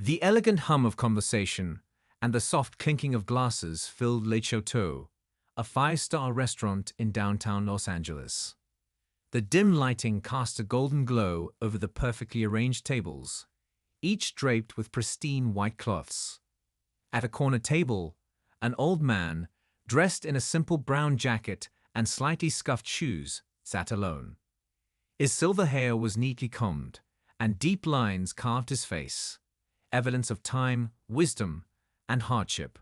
The elegant hum of conversation and the soft clinking of glasses filled Le Chateau, a five-star restaurant in downtown Los Angeles. The dim lighting cast a golden glow over the perfectly arranged tables, each draped with pristine white cloths. At a corner table, an old man, dressed in a simple brown jacket and slightly scuffed shoes, sat alone. His silver hair was neatly combed, and deep lines carved his face, evidence of time, wisdom, and hardship.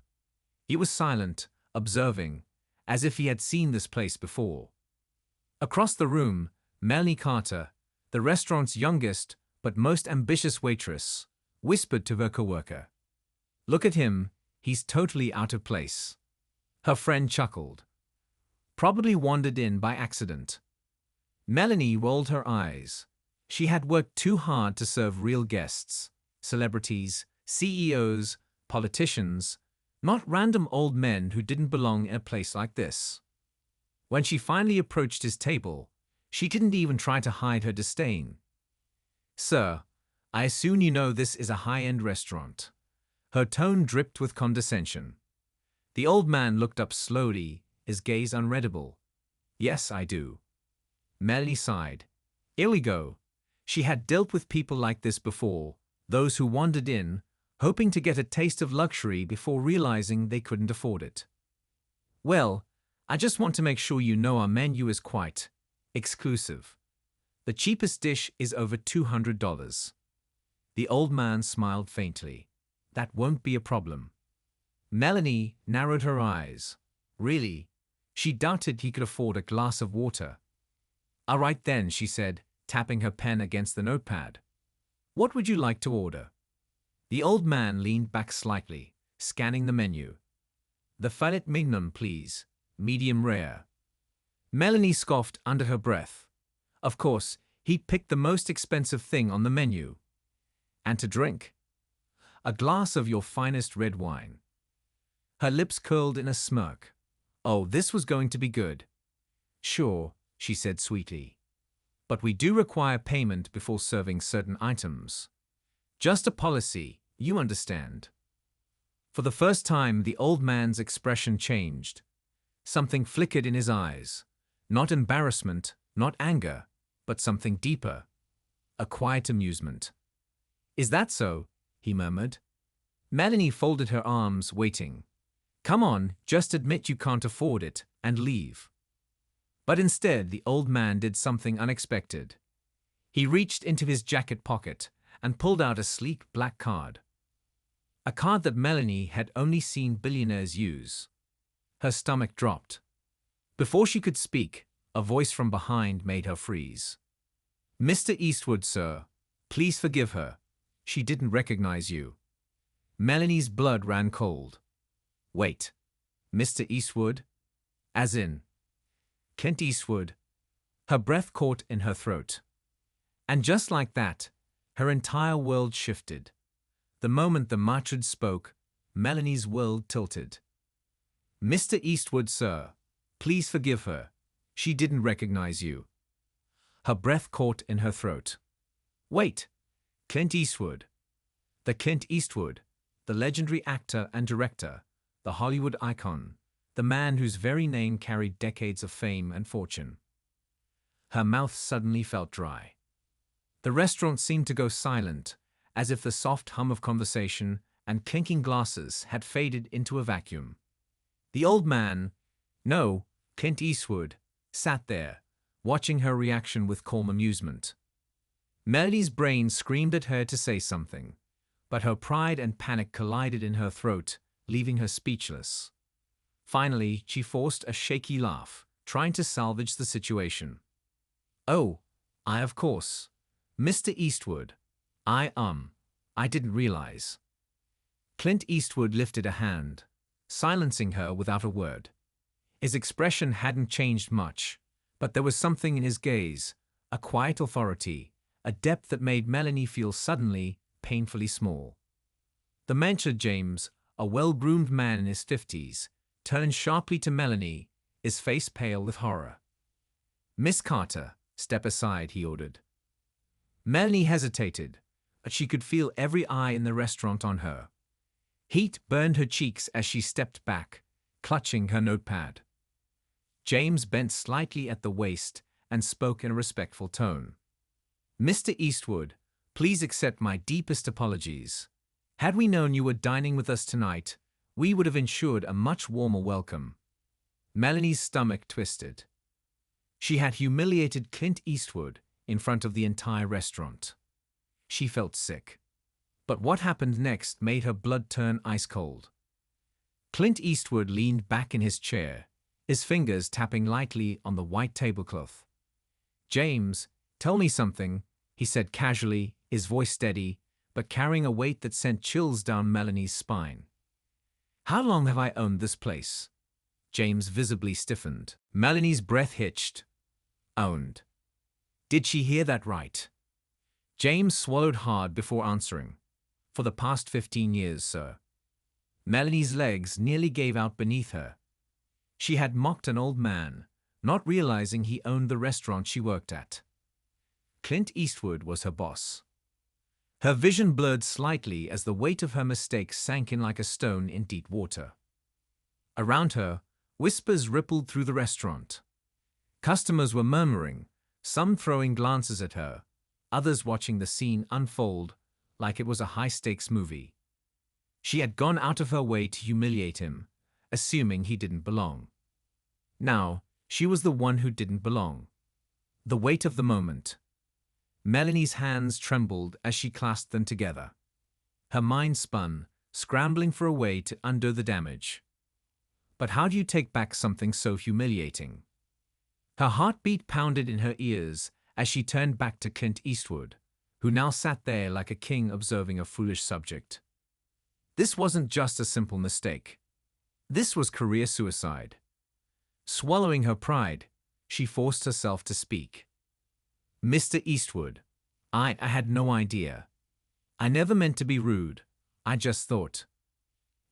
He was silent, observing, as if he had seen this place before. Across the room, Melanie Carter, the restaurant's youngest but most ambitious waitress, whispered to her coworker, "Look at him, he's totally out of place." Her friend chuckled. "Probably wandered in by accident." Melanie rolled her eyes. She had worked too hard to serve real guests, celebrities, CEOs, politicians, not random old men who didn't belong in a place like this. When she finally approached his table, she didn't even try to hide her disdain. "Sir, I assume you know this is a high-end restaurant." Her tone dripped with condescension. The old man looked up slowly, his gaze unreadable. "Yes, I do." Melanie sighed. Here we go. She had dealt with people like this before, those who wandered in, hoping to get a taste of luxury before realizing they couldn't afford it. "Well, I just want to make sure you know our menu is quite exclusive. The cheapest dish is over $200. The old man smiled faintly. "That won't be a problem." Melanie narrowed her eyes. Really? She doubted he could afford a glass of water. "All right then," she said, tapping her pen against the notepad. "What would you like to order?" The old man leaned back slightly, scanning the menu. "The filet mignon, please. Medium rare." Melanie scoffed under her breath. Of course, he picked the most expensive thing on the menu. "And to drink?" "A glass of your finest red wine." Her lips curled in a smirk. Oh, this was going to be good. "Sure," she said sweetly. "But we do require payment before serving certain items. Just a policy, you understand." For the first time, the old man's expression changed. Something flickered in his eyes. Not embarrassment, not anger, but something deeper. A quiet amusement. "Is that so?" he murmured. Melanie folded her arms, waiting. "Come on, just admit you can't afford it, and leave." But instead, the old man did something unexpected. He reached into his jacket pocket and pulled out a sleek black card. A card that Melanie had only seen billionaires use. Her stomach dropped. Before she could speak, a voice from behind made her freeze. "Mr. Eastwood, sir. Please forgive her. She didn't recognize you." Melanie's blood ran cold. "Wait. Mr. Eastwood? As in Clint Eastwood?" Her breath caught in her throat. And just like that, her entire world shifted. The moment the matron spoke, Melanie's world tilted. "Mr. Eastwood, sir. Please forgive her. She didn't recognize you." Her breath caught in her throat. "Wait. Clint Eastwood. The Clint Eastwood, the legendary actor and director, the Hollywood icon, the man whose very name carried decades of fame and fortune." Her mouth suddenly felt dry. The restaurant seemed to go silent, as if the soft hum of conversation and clinking glasses had faded into a vacuum. The old man, no, Clint Eastwood, sat there, watching her reaction with calm amusement. Melanie's brain screamed at her to say something, but her pride and panic collided in her throat, leaving her speechless. Finally, she forced a shaky laugh, trying to salvage the situation. "Oh, of course. Mr. Eastwood. I didn't realize." Clint Eastwood lifted a hand, silencing her without a word. His expression hadn't changed much, but there was something in his gaze, a quiet authority, a depth that made Melanie feel suddenly, painfully small. The manager, James, a well-groomed man in his 50s, turned sharply to Melanie, his face pale with horror. "Miss Carter, step aside," he ordered. Melanie hesitated, but she could feel every eye in the restaurant on her. Heat burned her cheeks as she stepped back, clutching her notepad. James bent slightly at the waist and spoke in a respectful tone. "Mr. Eastwood, please accept my deepest apologies. Had we known you were dining with us tonight, we would have ensured a much warmer welcome." Melanie's stomach twisted. She had humiliated Clint Eastwood in front of the entire restaurant. She felt sick. But what happened next made her blood turn ice cold. Clint Eastwood leaned back in his chair, his fingers tapping lightly on the white tablecloth. "James, tell me something," he said casually, his voice steady, but carrying a weight that sent chills down Melanie's spine. "How long have I owned this place?" James visibly stiffened. Melanie's breath hitched. Owned. Did she hear that right? James swallowed hard before answering. "For the past 15 years, sir." Melanie's legs nearly gave out beneath her. She had mocked an old man, not realizing he owned the restaurant she worked at. Clint Eastwood was her boss. Her vision blurred slightly as the weight of her mistake sank in like a stone in deep water. Around her, whispers rippled through the restaurant. Customers were murmuring, some throwing glances at her, others watching the scene unfold like it was a high-stakes movie. She had gone out of her way to humiliate him, assuming he didn't belong. Now, she was the one who didn't belong. The weight of the moment. Melanie's hands trembled as she clasped them together. Her mind spun, scrambling for a way to undo the damage. But how do you take back something so humiliating? Her heartbeat pounded in her ears as she turned back to Clint Eastwood, who now sat there like a king observing a foolish subject. This wasn't just a simple mistake. This was career suicide. Swallowing her pride, she forced herself to speak. "Mr. Eastwood, I had no idea. I never meant to be rude. I just thought."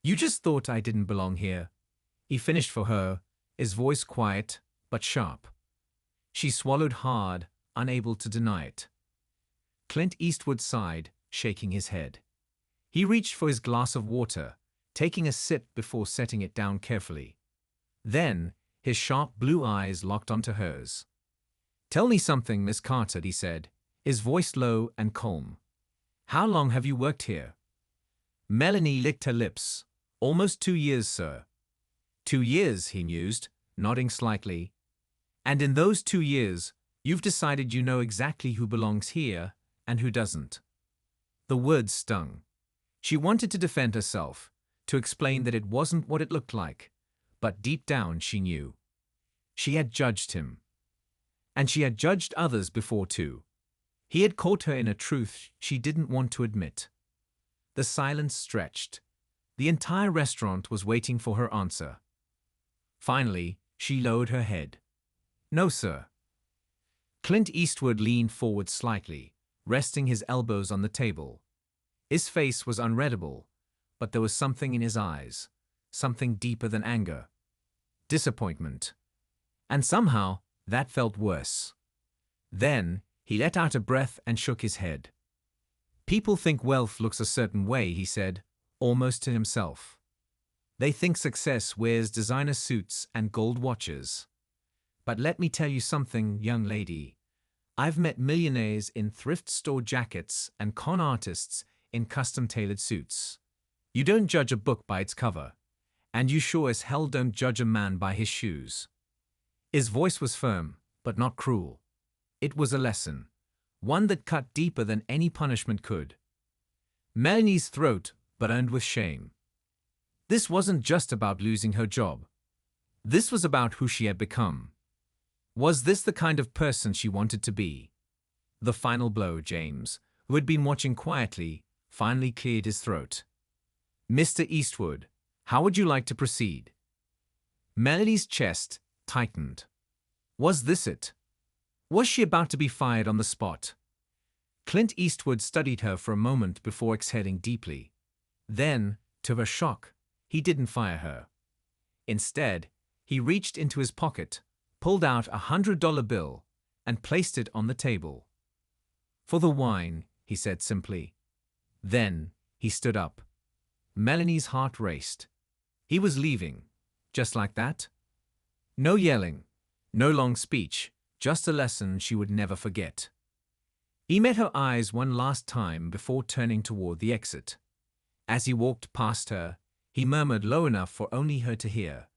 "You just thought I didn't belong here," he finished for her, his voice quiet but sharp. She swallowed hard, unable to deny it. Clint Eastwood sighed, shaking his head. He reached for his glass of water, taking a sip before setting it down carefully. Then, his sharp blue eyes locked onto hers. "Tell me something, Miss Carter," he said, his voice low and calm. "How long have you worked here?" Melanie licked her lips. "Almost 2 years, sir." 2 years, he mused, nodding slightly. "And in those 2 years, you've decided you know exactly who belongs here and who doesn't." The words stung. She wanted to defend herself, to explain that it wasn't what it looked like, but deep down she knew. She had judged him. And she had judged others before too. He had caught her in a truth she didn't want to admit. The silence stretched. The entire restaurant was waiting for her answer. Finally, she lowered her head. "No, sir." Clint Eastwood leaned forward slightly, resting his elbows on the table. His face was unreadable, but there was something in his eyes, something deeper than anger. Disappointment. And somehow, that felt worse. Then, he let out a breath and shook his head. "People think wealth looks a certain way," he said, almost to himself. "They think success wears designer suits and gold watches. But let me tell you something, young lady. I've met millionaires in thrift store jackets and con artists in custom-tailored suits. You don't judge a book by its cover, and you sure as hell don't judge a man by his shoes." His voice was firm, but not cruel. It was a lesson, one that cut deeper than any punishment could. Melanie's throat burned with shame. This wasn't just about losing her job. This was about who she had become. Was this the kind of person she wanted to be? The final blow, James, who had been watching quietly, finally cleared his throat. "Mr. Eastwood, how would you like to proceed?" Melanie's chest tightened. Was this it? Was she about to be fired on the spot? Clint Eastwood studied her for a moment before exhaling deeply. Then, to her shock, he didn't fire her. Instead, he reached into his pocket, pulled out a $100 bill, and placed it on the table. "For the wine," he said simply. Then, he stood up. Melanie's heart raced. He was leaving. Just like that? No yelling. No long speech. Just a lesson she would never forget. He met her eyes one last time before turning toward the exit. As he walked past her, he murmured low enough for only her to hear.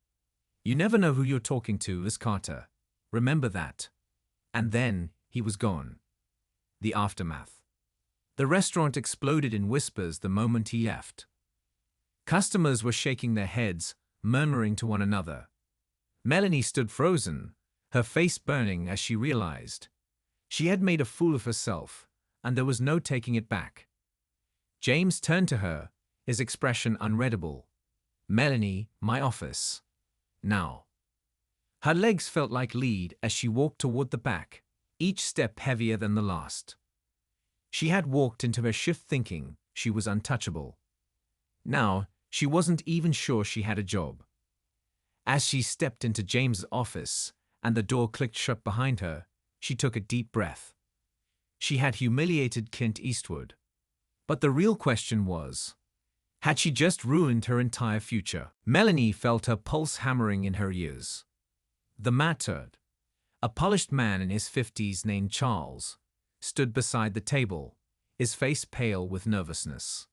You never know who you're talking to, Miss Carter. Remember that. And then, he was gone. The aftermath. The restaurant exploded in whispers the moment he left. Customers were shaking their heads, murmuring to one another. Melanie stood frozen, her face burning as she realized. She had made a fool of herself, and there was no taking it back. James turned to her, his expression unreadable. Melanie, my office. Now. Her legs felt like lead as she walked toward the back, each step heavier than the last. She had walked into her shift thinking she was untouchable. Now, she wasn't even sure she had a job. As she stepped into James's office and the door clicked shut behind her, she took a deep breath. She had humiliated Clint Eastwood. But the real question was, had she just ruined her entire future? Melanie felt her pulse hammering in her ears. The mattered. A polished man in his 50s named Charles stood beside the table, his face pale with nervousness.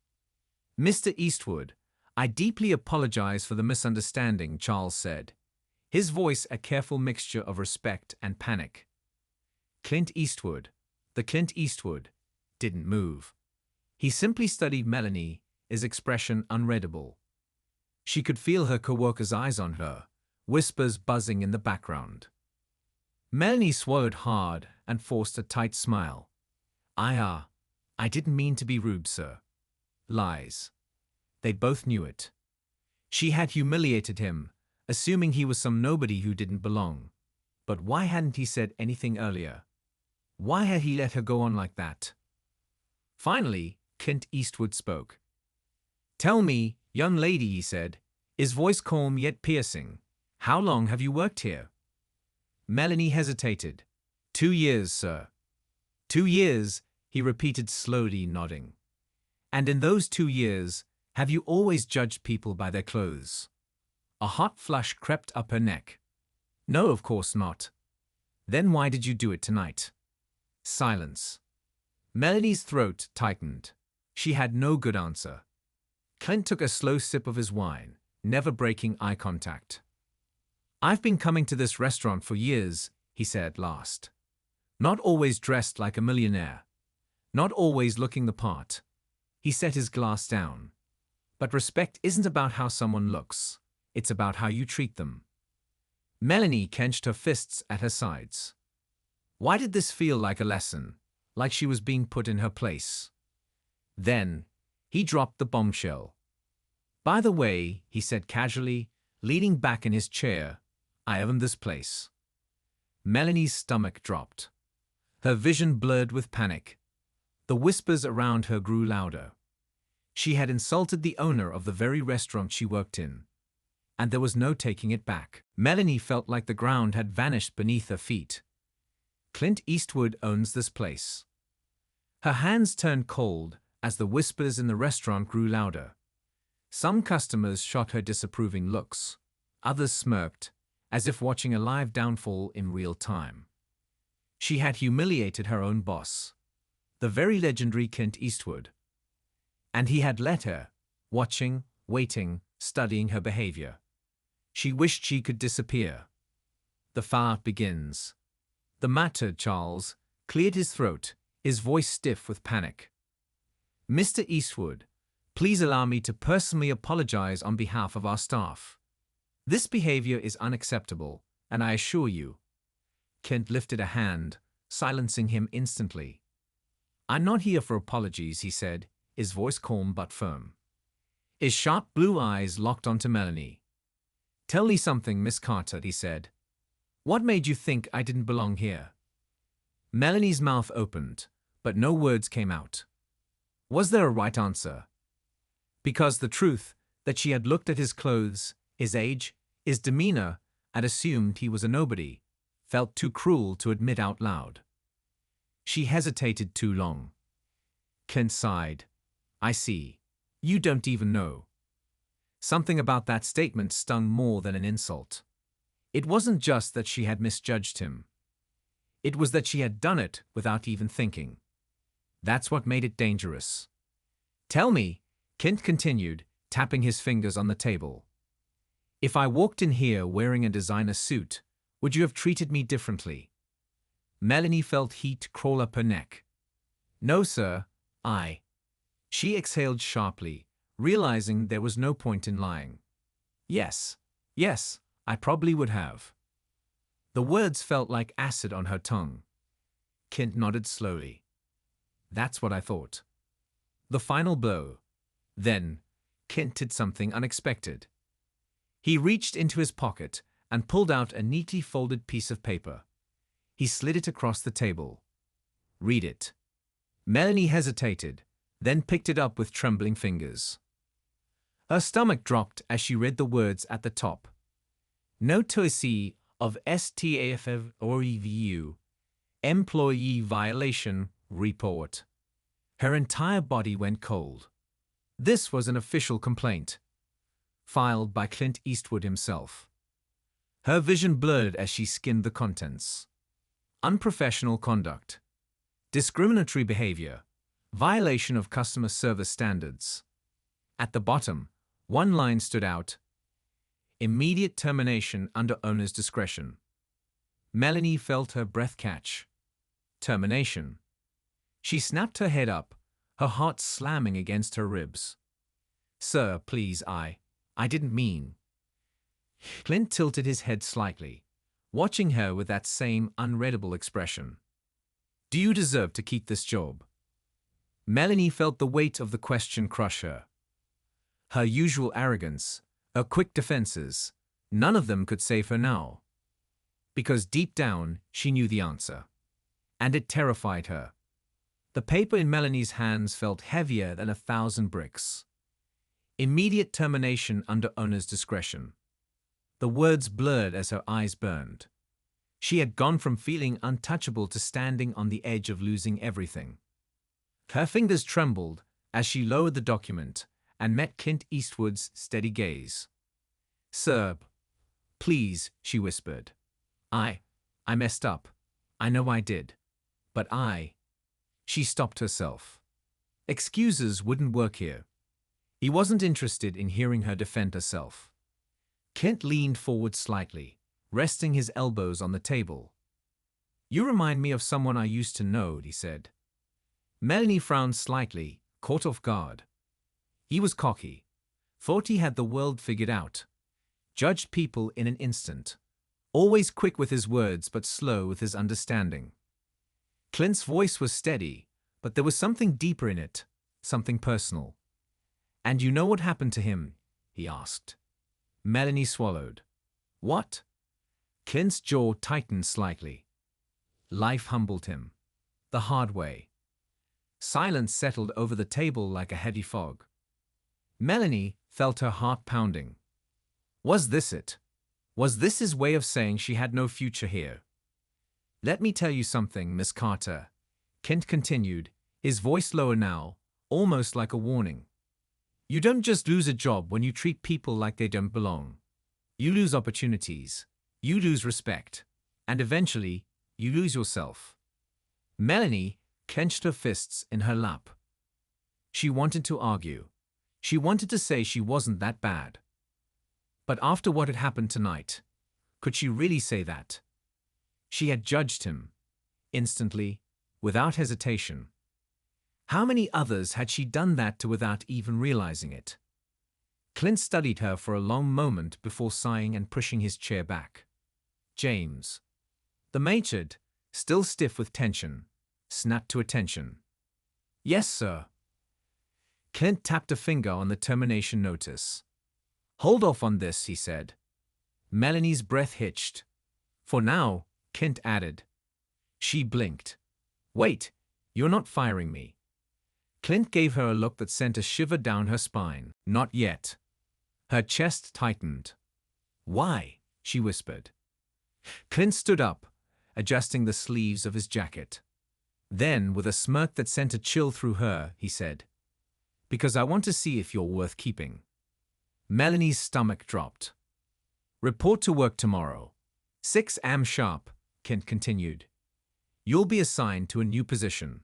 Mr. Eastwood, I deeply apologize for the misunderstanding, Charles said, his voice a careful mixture of respect and panic. Clint Eastwood, the Clint Eastwood, didn't move. He simply studied Melanie, his expression unreadable. She could feel her coworker's eyes on her, whispers buzzing in the background. Melanie swallowed hard and forced a tight smile. I didn't mean to be rude, sir. Lies. They both knew it. She had humiliated him, assuming he was some nobody who didn't belong. But why hadn't he said anything earlier? Why had he let her go on like that? Finally, Clint Eastwood spoke. Tell me, young lady, he said, his voice calm yet piercing, how long have you worked here? Melanie hesitated. 2 years, sir. 2 years, he repeated slowly, nodding. And in those 2 years, have you always judged people by their clothes? A hot flush crept up her neck. No, of course not. Then why did you do it tonight? Silence. Melanie's throat tightened. She had no good answer. Clint took a slow sip of his wine, never breaking eye contact. I've been coming to this restaurant for years, he said at last. Not always dressed like a millionaire. Not always looking the part. He set his glass down. But respect isn't about how someone looks. It's about how you treat them. Melanie clenched her fists at her sides. Why did this feel like a lesson? Like she was being put in her place? Then, he dropped the bombshell. By the way, he said casually, leaning back in his chair, I own this place. Melanie's stomach dropped. Her vision blurred with panic. The whispers around her grew louder. She had insulted the owner of the very restaurant she worked in. And there was no taking it back. Melanie felt like the ground had vanished beneath her feet. Clint Eastwood owns this place. Her hands turned cold as the whispers in the restaurant grew louder. Some customers shot her disapproving looks. Others smirked, as if watching a live downfall in real time. She had humiliated her own boss, the very legendary Clint Eastwood. And he had let her, watching, waiting, studying her behavior. She wished she could disappear. The fallout begins. The matter, Charles, cleared his throat, his voice stiff with panic. Mr. Eastwood, please allow me to personally apologize on behalf of our staff. This behavior is unacceptable, and I assure you. Clint lifted a hand, silencing him instantly. I'm not here for apologies, he said, his voice calm but firm. His sharp blue eyes locked onto Melanie. Tell me something, Miss Carter, he said. What made you think I didn't belong here? Melanie's mouth opened, but no words came out. Was there a right answer? Because the truth that she had looked at his clothes, his age, his demeanor, and assumed he was a nobody, felt too cruel to admit out loud. She hesitated too long. Clint sighed. I see. You don't even know. Something about that statement stung more than an insult. It wasn't just that she had misjudged him. It was that she had done it without even thinking. That's what made it dangerous. Tell me, Kent continued, tapping his fingers on the table. If I walked in here wearing a designer suit, would you have treated me differently? Melanie felt heat crawl up her neck. No, sir, She exhaled sharply, realizing there was no point in lying. Yes, I probably would have. The words felt like acid on her tongue. Kent nodded slowly. That's what I thought. The final blow. Then, Kent did something unexpected. He reached into his pocket and pulled out a neatly folded piece of paper. He slid it across the table. Read it. Melanie hesitated, then picked it up with trembling fingers. Her stomach dropped as she read the words at the top. Notice of STAFF or EVU. Employee violation report. Her entire body went cold. This was an official complaint, filed by Clint Eastwood himself. Her vision blurred as she skimmed the contents. Unprofessional conduct. Discriminatory behavior. Violation of customer service standards. At the bottom, one line stood out. Immediate termination under owner's discretion. Melanie felt her breath catch. Termination. She snapped her head up, her heart slamming against her ribs. Sir, please, I didn't mean. Clint tilted his head slightly, watching her with that same unreadable expression. Do you deserve to keep this job? Melanie felt the weight of the question crush her. Her usual arrogance, her quick defenses, none of them could save her now. Because deep down, she knew the answer. And it terrified her. The paper in Melanie's hands felt heavier than 1,000 bricks. Immediate termination under owner's discretion. The words blurred as her eyes burned. She had gone from feeling untouchable to standing on the edge of losing everything. Her fingers trembled as she lowered the document and met Clint Eastwood's steady gaze. Sir, please, she whispered. I messed up. I know I did. But She stopped herself. Excuses wouldn't work here. He wasn't interested in hearing her defend herself. Kent leaned forward slightly, resting his elbows on the table. You remind me of someone I used to know, he said. Melanie frowned slightly, caught off guard. He was cocky, thought he had the world figured out, judged people in an instant, always quick with his words but slow with his understanding. Clint's voice was steady, but there was something deeper in it, something personal. And you know what happened to him? He asked. Melanie swallowed. What? Clint's jaw tightened slightly. Life humbled him. The hard way. Silence settled over the table like a heavy fog. Melanie felt her heart pounding. Was this it? Was this his way of saying she had no future here? Let me tell you something, Miss Carter, Kent continued, his voice lower now, almost like a warning. You don't just lose a job when you treat people like they don't belong. You lose opportunities, you lose respect, and eventually, you lose yourself. Melanie clenched her fists in her lap. She wanted to argue. She wanted to say she wasn't that bad. But after what had happened tonight, could she really say that? She had judged him, instantly, without hesitation. How many others had she done that to without even realizing it? Clint studied her for a long moment before sighing and pushing his chair back. James. The matron, still stiff with tension, snapped to attention. Yes, sir. Clint tapped a finger on the termination notice. Hold off on this, he said. Melanie's breath hitched. For now, Clint added. She blinked. Wait, you're not firing me. Clint gave her a look that sent a shiver down her spine. Not yet. Her chest tightened. Why? She whispered. Clint stood up, adjusting the sleeves of his jacket. Then, with a smirk that sent a chill through her, he said, Because I want to see if you're worth keeping. Melanie's stomach dropped. Report to work tomorrow. 6 am sharp, Kent continued. You'll be assigned to a new position.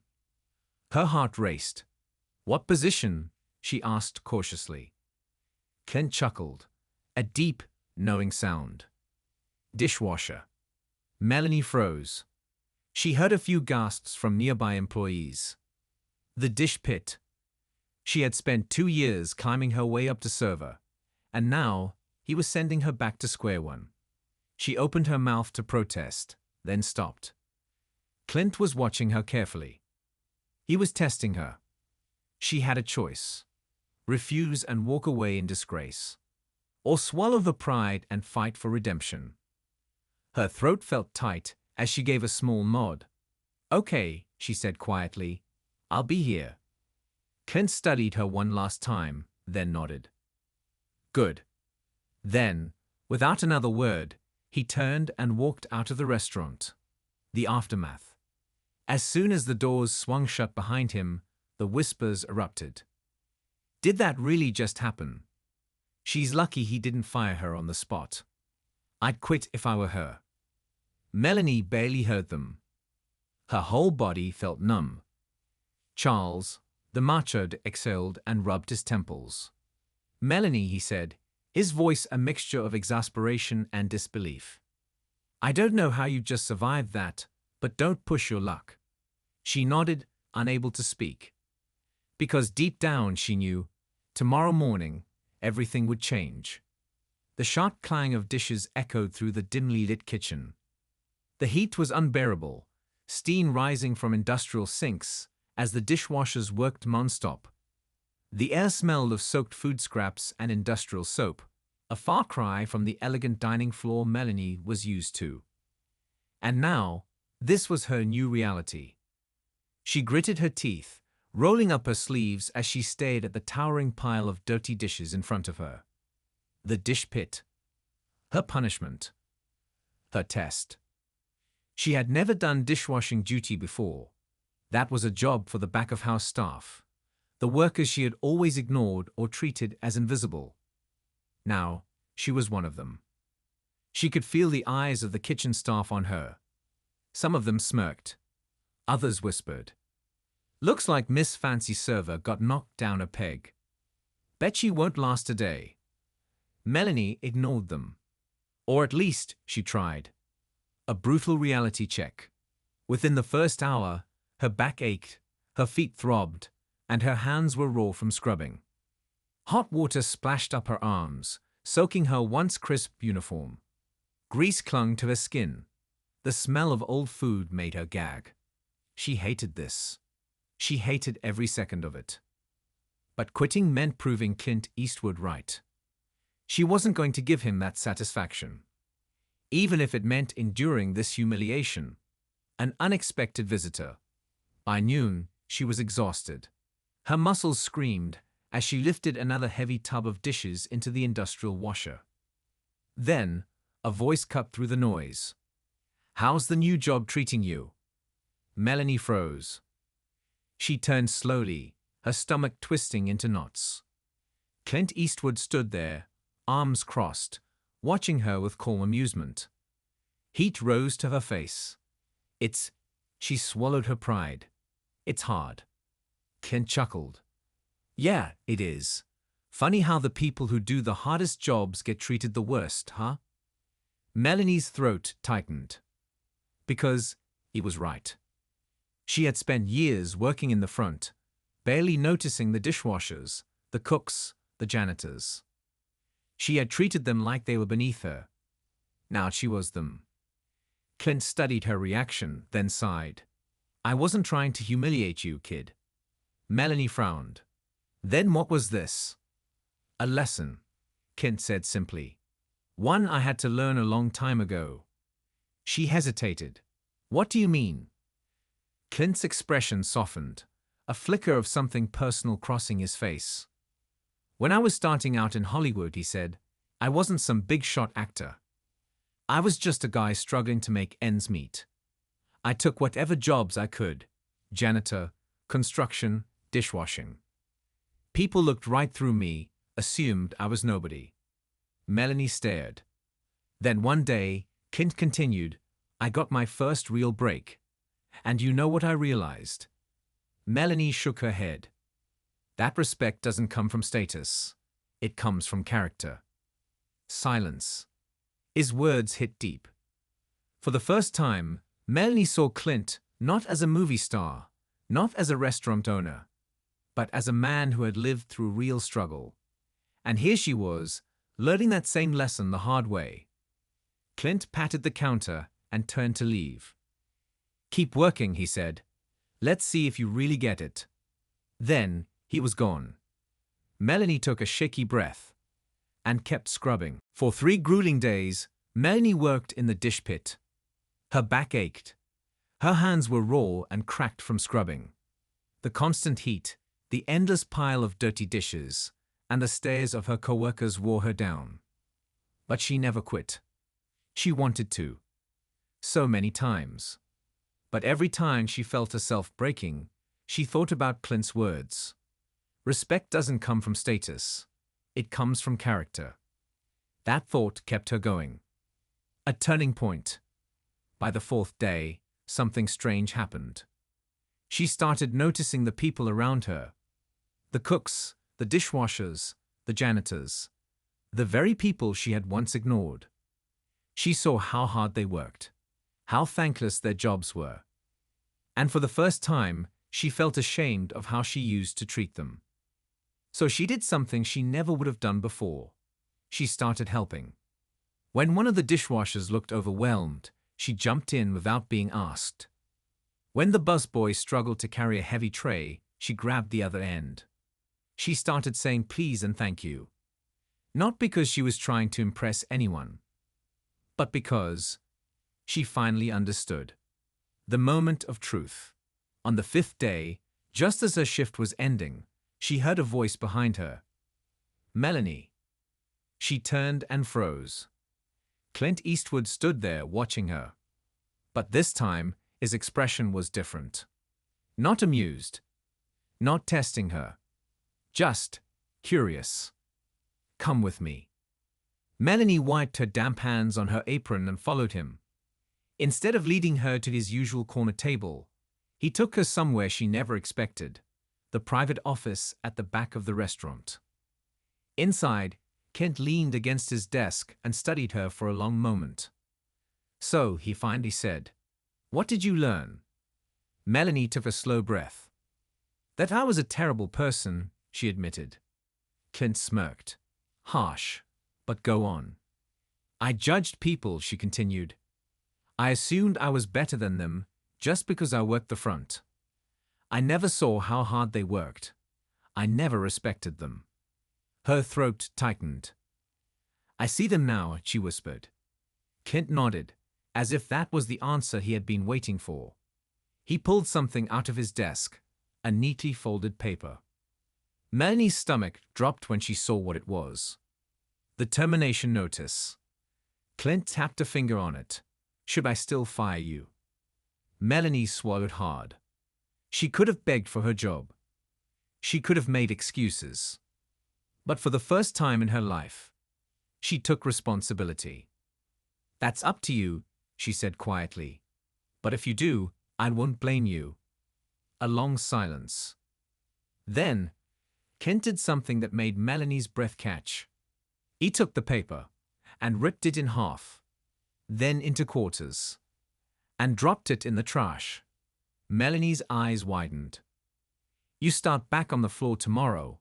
Her heart raced. What position? She asked cautiously. Kent chuckled. A deep, knowing sound. Dishwasher. Melanie froze. She heard a few gasps from nearby employees. The dish pit. She had spent 2 years climbing her way up to server, and now he was sending her back to square one. She opened her mouth to protest, then stopped. Clint was watching her carefully. He was testing her. She had a choice: refuse and walk away in disgrace, or swallow the pride and fight for redemption. Her throat felt tight as she gave a small nod. Okay, she said quietly. I'll be here. Clint studied her one last time, then nodded. Good. Then, without another word, he turned and walked out of the restaurant. The aftermath. As soon as the doors swung shut behind him, the whispers erupted. Did that really just happen? She's lucky he didn't fire her on the spot. I'd quit if I were her. Melanie barely heard them. Her whole body felt numb. Charles, the macho, exhaled and rubbed his temples. Melanie, he said, his voice a mixture of exasperation and disbelief. I don't know how you just survived that, but don't push your luck. She nodded, unable to speak. Because deep down she knew, tomorrow morning, everything would change. The sharp clang of dishes echoed through the dimly lit kitchen. The heat was unbearable, steam rising from industrial sinks as the dishwashers worked non-stop. The air smelled of soaked food scraps and industrial soap, a far cry from the elegant dining floor Melanie was used to. And now, this was her new reality. She gritted her teeth, rolling up her sleeves as she stared at the towering pile of dirty dishes in front of her. The dish pit. Her punishment. Her test. She had never done dishwashing duty before. That was a job for the back-of-house staff, the workers she had always ignored or treated as invisible. Now, she was one of them. She could feel the eyes of the kitchen staff on her. Some of them smirked. Others whispered. Looks like Miss Fancy Server got knocked down a peg. Bet she won't last a day. Melanie ignored them. Or at least, she tried. A brutal reality check. Within the first hour, her back ached, her feet throbbed, and her hands were raw from scrubbing. Hot water splashed up her arms, soaking her once crisp uniform. Grease clung to her skin. The smell of old food made her gag. She hated this. She hated every second of it. But quitting meant proving Clint Eastwood right. She wasn't going to give him that satisfaction. Even if it meant enduring this humiliation. An unexpected visitor. By noon, she was exhausted. Her muscles screamed as she lifted another heavy tub of dishes into the industrial washer. Then, a voice cut through the noise. How's the new job treating you? Melanie froze. She turned slowly, her stomach twisting into knots. Clint Eastwood stood there, arms crossed, watching her with calm amusement. Heat rose to her face. She swallowed her pride. It's hard. Clint chuckled. Yeah, it is. Funny how the people who do the hardest jobs get treated the worst, huh? Melanie's throat tightened. Because he was right. She had spent years working in the front, barely noticing the dishwashers, the cooks, the janitors. She had treated them like they were beneath her. Now she was them. Clint studied her reaction, then sighed. I wasn't trying to humiliate you, kid. Melanie frowned. Then what was this? A lesson, Clint said simply. One I had to learn a long time ago. She hesitated. What do you mean? Clint's expression softened, a flicker of something personal crossing his face. When I was starting out in Hollywood, he said, I wasn't some big-shot actor. I was just a guy struggling to make ends meet. I took whatever jobs I could: janitor, construction, dishwashing. People looked right through me, assumed I was nobody. Melanie stared. Then one day, Clint continued, I got my first real break. And you know what I realized? Melanie shook her head. That respect doesn't come from status. It comes from character. Silence. His words hit deep. For the first time, Melanie saw Clint not as a movie star, not as a restaurant owner, but as a man who had lived through real struggle. And here she was, learning that same lesson the hard way. Clint patted the counter and turned to leave. Keep working, he said. Let's see if you really get it. Then he was gone. Melanie took a shaky breath and kept scrubbing. For 3 grueling days, Melanie worked in the dish pit. Her back ached. Her hands were raw and cracked from scrubbing. The constant heat, the endless pile of dirty dishes, and the stares of her coworkers wore her down. But she never quit. She wanted to. So many times. But every time she felt herself breaking, she thought about Clint's words. Respect doesn't come from status. It comes from character. That thought kept her going. A turning point. By the 4th day, something strange happened. She started noticing the people around her. The cooks, the dishwashers, the janitors. The very people she had once ignored. She saw how hard they worked. How thankless their jobs were. And for the first time, she felt ashamed of how she used to treat them. So she did something she never would have done before. She started helping. When one of the dishwashers looked overwhelmed, she jumped in without being asked. When the busboy struggled to carry a heavy tray, she grabbed the other end. She started saying please and thank you. Not because she was trying to impress anyone, but because she finally understood. The moment of truth. On the 5th day, just as her shift was ending, she heard a voice behind her. Melanie. She turned and froze. Clint Eastwood stood there watching her. But this time, his expression was different. Not amused. Not testing her. Just curious. Come with me. Melanie wiped her damp hands on her apron and followed him. Instead of leading her to his usual corner table, he took her somewhere she never expected, the private office at the back of the restaurant. Inside, Kent leaned against his desk and studied her for a long moment. So, he finally said, what did you learn? Melanie took a slow breath. That I was a terrible person, she admitted. Clint smirked. Harsh, but go on. I judged people, she continued. I assumed I was better than them just because I worked the front. I never saw how hard they worked. I never respected them. Her throat tightened. I see them now, she whispered. Clint nodded, as if that was the answer he had been waiting for. He pulled something out of his desk, a neatly folded paper. Melanie's stomach dropped when she saw what it was. The termination notice. Clint tapped a finger on it. Should I still fire you? Melanie swallowed hard. She could have begged for her job. She could have made excuses. But for the first time in her life, she took responsibility. That's up to you, she said quietly. But if you do, I won't blame you. A long silence. Then, Kent did something that made Melanie's breath catch. He took the paper and ripped it in half, then into quarters, and dropped it in the trash. Melanie's eyes widened. You start back on the floor tomorrow,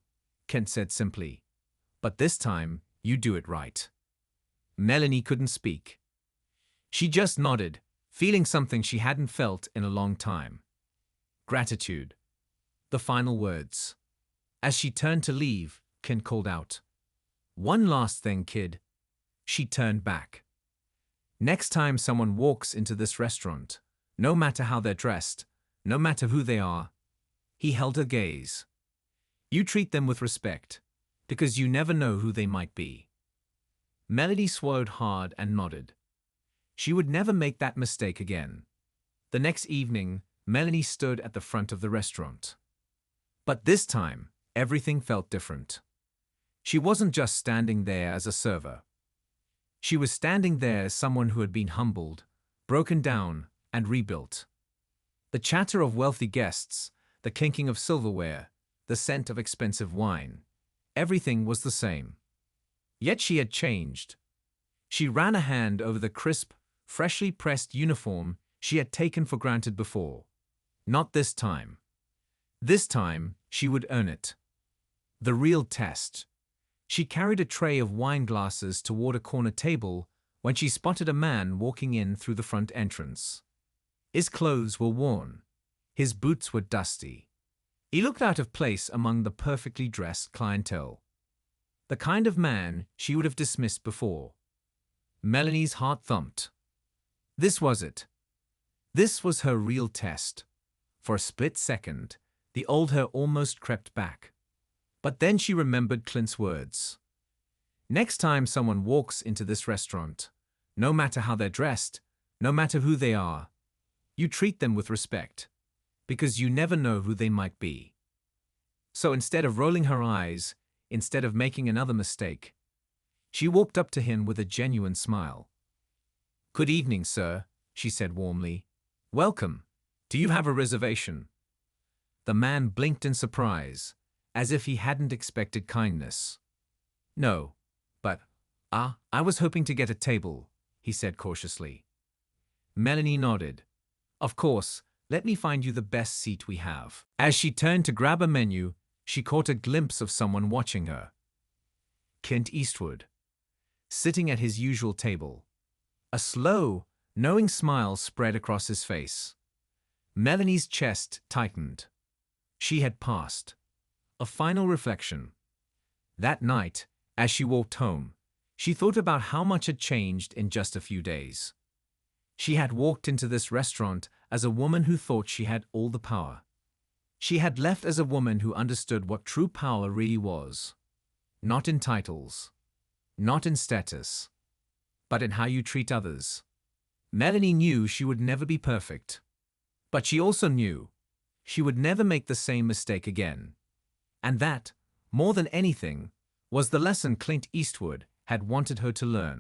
Kent said simply. But this time, you do it right. Melanie couldn't speak. She just nodded, feeling something she hadn't felt in a long time. Gratitude. The final words. As she turned to leave, Kent called out, "One last thing, kid." She turned back. Next time someone walks into this restaurant, no matter how they're dressed, no matter who they are, he held her gaze. You treat them with respect, because you never know who they might be. Melody swallowed hard and nodded. She would never make that mistake again. The next evening, Melanie stood at the front of the restaurant. But this time, everything felt different. She wasn't just standing there as a server. She was standing there as someone who had been humbled, broken down, and rebuilt. The chatter of wealthy guests, the clinking of silverware, the scent of expensive wine, everything was the same. Yet she had changed. She ran a hand over the crisp, freshly pressed uniform she had taken for granted before. Not this time. This time, she would earn it. The real test. She carried a tray of wine glasses toward a corner table when she spotted a man walking in through the front entrance. His clothes were worn. His boots were dusty. He looked out of place among the perfectly dressed clientele. The kind of man she would have dismissed before. Melanie's heart thumped. This was it. This was her real test. For a split second, the old her almost crept back. But then she remembered Clint's words. Next time someone walks into this restaurant, no matter how they're dressed, no matter who they are, you treat them with respect, because you never know who they might be. So instead of rolling her eyes, instead of making another mistake, she walked up to him with a genuine smile. "Good evening, sir," she said warmly. "Welcome. Do you have a reservation?" The man blinked in surprise, as if he hadn't expected kindness. "No, but, I was hoping to get a table," he said cautiously. Melanie nodded. "Of course, let me find you the best seat we have." As she turned to grab a menu, she caught a glimpse of someone watching her. Clint Eastwood, sitting at his usual table. A slow, knowing smile spread across his face. Melanie's chest tightened. She had passed. A final reflection. That night, as she walked home, she thought about how much had changed in just a few days. She had walked into this restaurant as a woman who thought she had all the power. She had left as a woman who understood what true power really was. Not in titles, not in status, but in how you treat others. Melanie knew she would never be perfect, but she also knew she would never make the same mistake again. And that, more than anything, was the lesson Clint Eastwood had wanted her to learn.